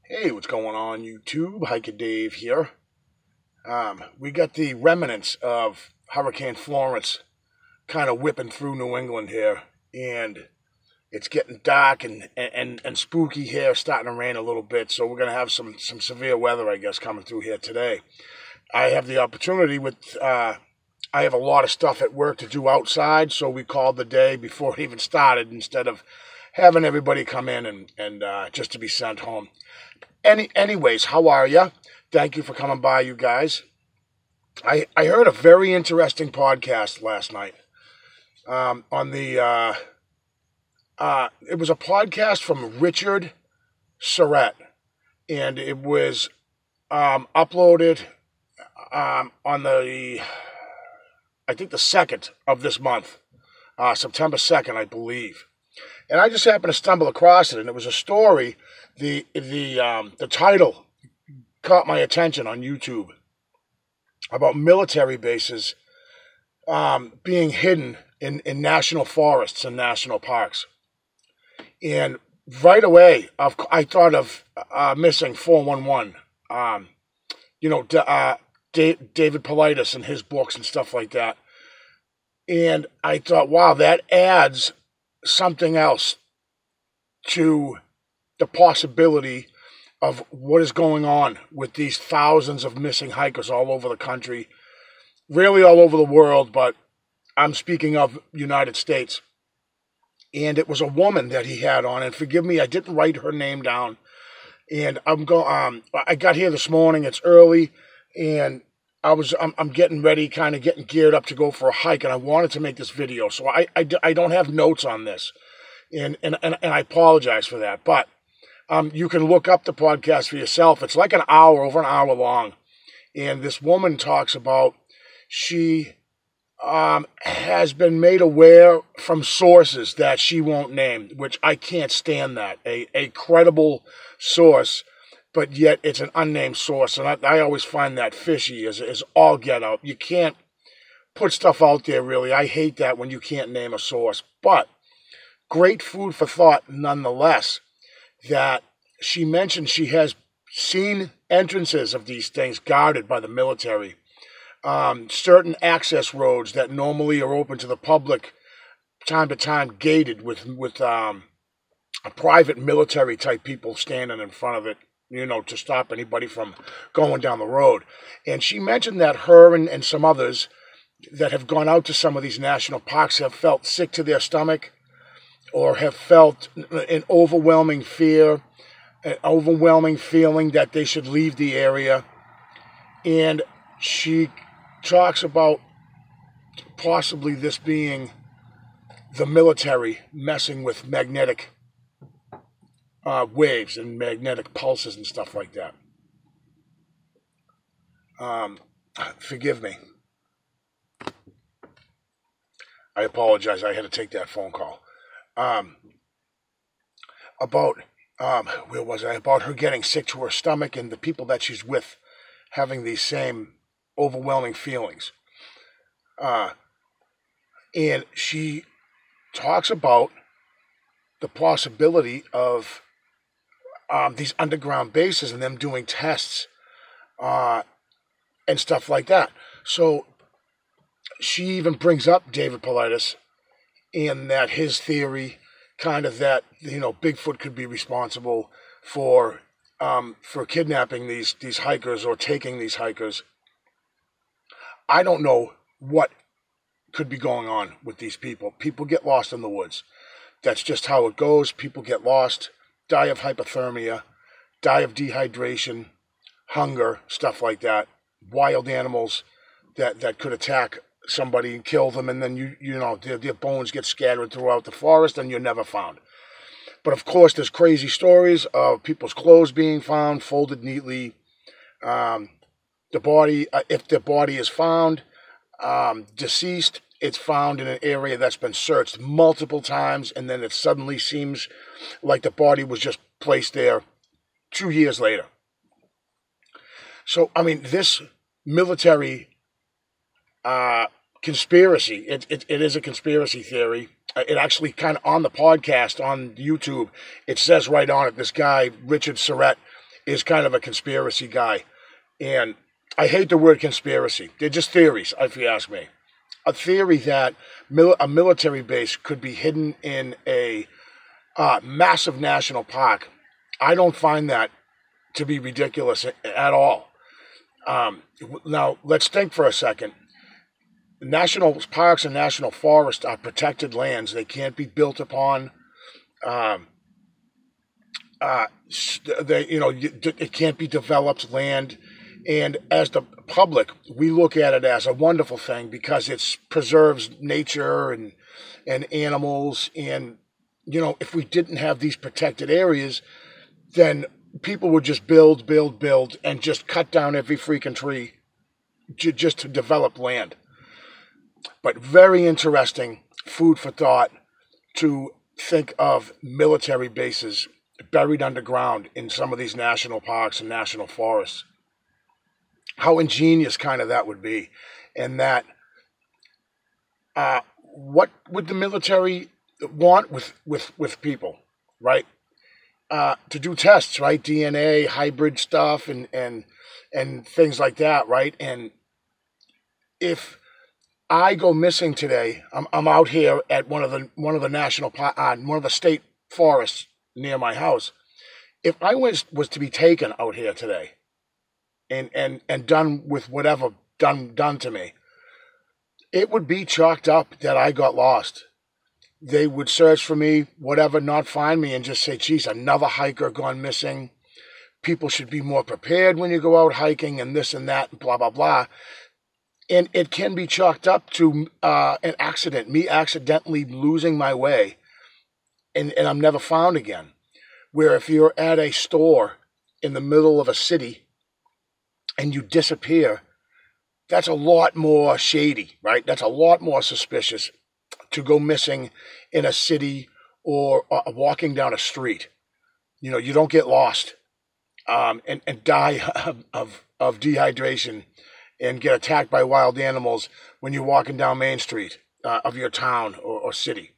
Hey, what's going on, YouTube? Hiker Dave here. We got the remnants of Hurricane Florence kind of whipping through New England here, and it's getting dark and spooky here, starting to rain a little bit, so we're going to have some severe weather, I guess, coming through here today. I have the opportunity I have a lot of stuff at work to do outside, so we called the day before it even started instead of having everybody come in and just to be sent home. Anyways, how are you? Thank you for coming by, you guys. I heard a very interesting podcast last night. On the it was a podcast from Richard Surrett, and it was uploaded on the I think the 2nd of this month, September 2nd, I believe. And I just happened to stumble across it, and it was a story. The title caught my attention on YouTube about military bases being hidden in national forests and national parks. And right away, I thought of Missing 411. David Paulides and his books and stuff like that. And I thought, wow, that adds something else to the possibility of what is going on with these thousands of missing hikers all over the country, really all over the world, but I'm speaking of United States. And it was a woman that he had on, and forgive me, I didn't write her name down. And I got here this morning, it's early, and I'm getting ready, kind of getting geared up to go for a hike, and I wanted to make this video, so I don't have notes on this, and I apologize for that, but you can look up the podcast for yourself. It's like over an hour long, and this woman talks about she has been made aware from sources that she won't name, which I can't stand that, a credible source, but yet it's an unnamed source, and I always find that fishy as all get out. You can't put stuff out there, really. I hate that when you can't name a source, but great food for thought nonetheless, that she mentioned she has seen entrances of these things guarded by the military, certain access roads that normally are open to the public time to time gated with a private military type people standing in front of it, to stop anybody from going down the road. And she mentioned that her and some others that have gone out to some of these national parks have felt sick to their stomach or have felt an overwhelming fear, an overwhelming feeling that they should leave the area. And she talks about possibly this being the military messing with magnetic waves and magnetic pulses and stuff like that. Forgive me. I apologize. I had to take that phone call. About where was I? About her getting sick to her stomach and the people that she's with having these same overwhelming feelings. And she talks about the possibility of these underground bases and them doing tests and stuff like that. So she even brings up David Paulides in that his theory, kind of that Bigfoot could be responsible for kidnapping these hikers or taking these hikers. I don't know what could be going on with these people. People get lost in the woods. That's just how it goes. People get lost, die of hypothermia, die of dehydration, hunger, stuff like that. Wild animals that could attack somebody and kill them, and then their bones get scattered throughout the forest and you're never found. But of course, there's crazy stories of people's clothes being found folded neatly. The body, if the body is found deceased, it's found in an area that's been searched multiple times, and then it suddenly seems like the body was just placed there 2 years later. So, I mean, this military conspiracy, it is a conspiracy theory. It actually kind of on the podcast on YouTube, it says right on it, this guy, Richard Surrett, is kind of a conspiracy guy. And I hate the word conspiracy. They're just theories, if you ask me. A theory that a military base could be hidden in a massive national park, I don't find that to be ridiculous at all. Now, let's think for a second. National parks and national forests are protected lands. They can't be built upon. It can't be developed land. And as the public, we look at it as a wonderful thing because it preserves nature and animals. And, if we didn't have these protected areas, then people would just build, and just cut down every freaking tree just to develop land. But very interesting, food for thought, to think of military bases buried underground in some of these national parks and national forests. How ingenious kind of that would be. And that, what would the military want with people, right? To do tests, right? DNA, hybrid stuff, and things like that, right? And if I go missing today, I'm out here at one of the national one of the state forests near my house. If I was to be taken out here today, and done with whatever done to me, it would be chalked up that I got lost. They would search for me, whatever, not find me, and just say, geez, another hiker gone missing. People should be more prepared when you go out hiking, and this and that, and blah, blah, blah. And it can be chalked up to an accident, me accidentally losing my way, and I'm never found again. Where if you're at a store in the middle of a city and you disappear, that's a lot more shady, right? That's a lot more suspicious to go missing in a city or walking down a street. You don't get lost and die of dehydration and get attacked by wild animals when you're walking down Main Street of your town or city.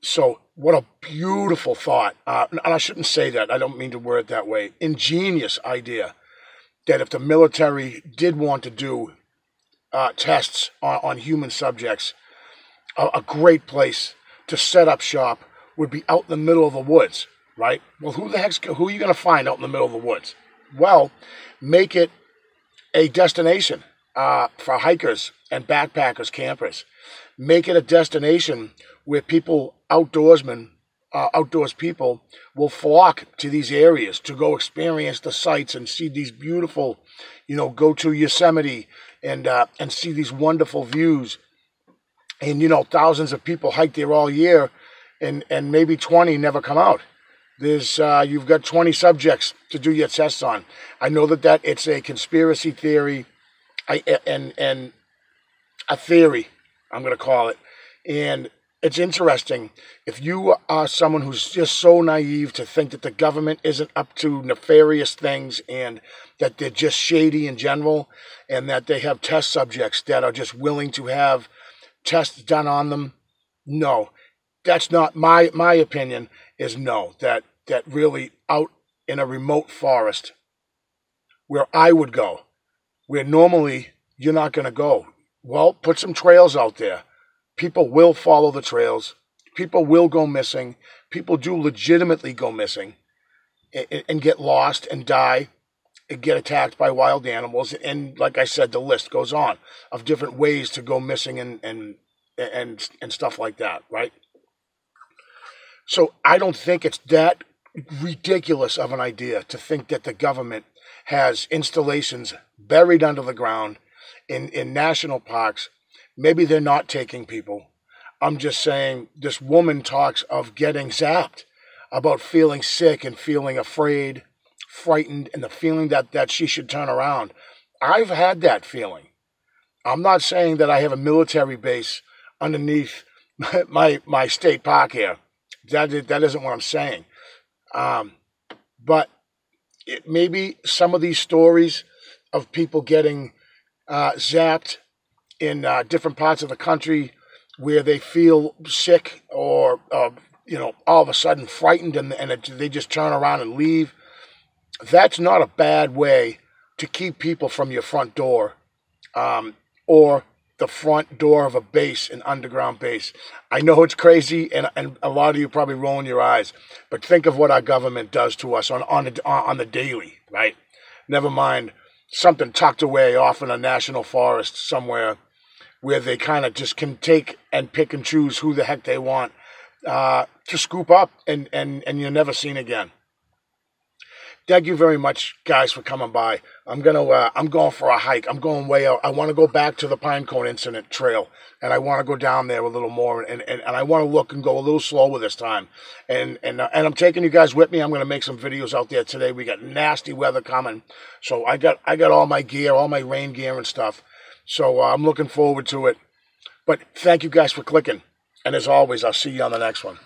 So what a beautiful thought. And I shouldn't say that. I don't mean to word it that way. Ingenious idea that if the military did want to do tests on human subjects, a great place to set up shop would be out in the middle of the woods, right? Well, who are you going to find out in the middle of the woods? Well, make it a destination for hikers and backpackers, campers. Make it a destination where people, outdoors people, will flock to these areas to go experience the sights and see these beautiful, go to Yosemite and see these wonderful views. And, thousands of people hike there all year, and maybe 20 never come out. You've got 20 subjects to do your tests on. I know that it's a conspiracy theory, and a theory, I'm going to call it. And it's interesting. If you are someone who's just so naive to think that the government isn't up to nefarious things and that they're just shady in general and that they have test subjects that are just willing to have tests done on them, no. That's not my opinion is no. That really out in a remote forest where I would go, where normally you're not going to go. Well, put some trails out there. People will follow the trails. People will go missing. People do legitimately go missing and get lost and die and get attacked by wild animals. And like I said, the list goes on of different ways to go missing and stuff like that, right? So I don't think it's that ridiculous of an idea to think that the government has installations buried under the ground in national parks. Maybe they're not taking people. I'm just saying this woman talks of getting zapped, about feeling sick and feeling afraid, frightened, and the feeling that she should turn around. I've had that feeling. I'm not saying that I have a military base underneath my state park here. That isn't what I'm saying. But maybe some of these stories of people getting zapped in different parts of the country where they feel sick or all of a sudden frightened and they just turn around and leave. that's not a bad way to keep people from your front door, or the front door of a base, an underground base. I know it's crazy, and a lot of you probably rolling your eyes, but think of what our government does to us on the daily, right? Never mind something tucked away off in a national forest somewhere where they kind of just can take and pick and choose who the heck they want to scoop up, and you're never seen again. Thank you very much, guys, for coming by. I'm going for a hike. I'm going way out. I want to go back to the Pinecone Incident Trail, and I want to go down there a little more, and I want to look and go a little slower this time. And I'm taking you guys with me. I'm going to make some videos out there today. We got nasty weather coming, so I got all my gear, all my rain gear and stuff. So I'm looking forward to it. But thank you guys for clicking, and as always, I'll see you on the next one.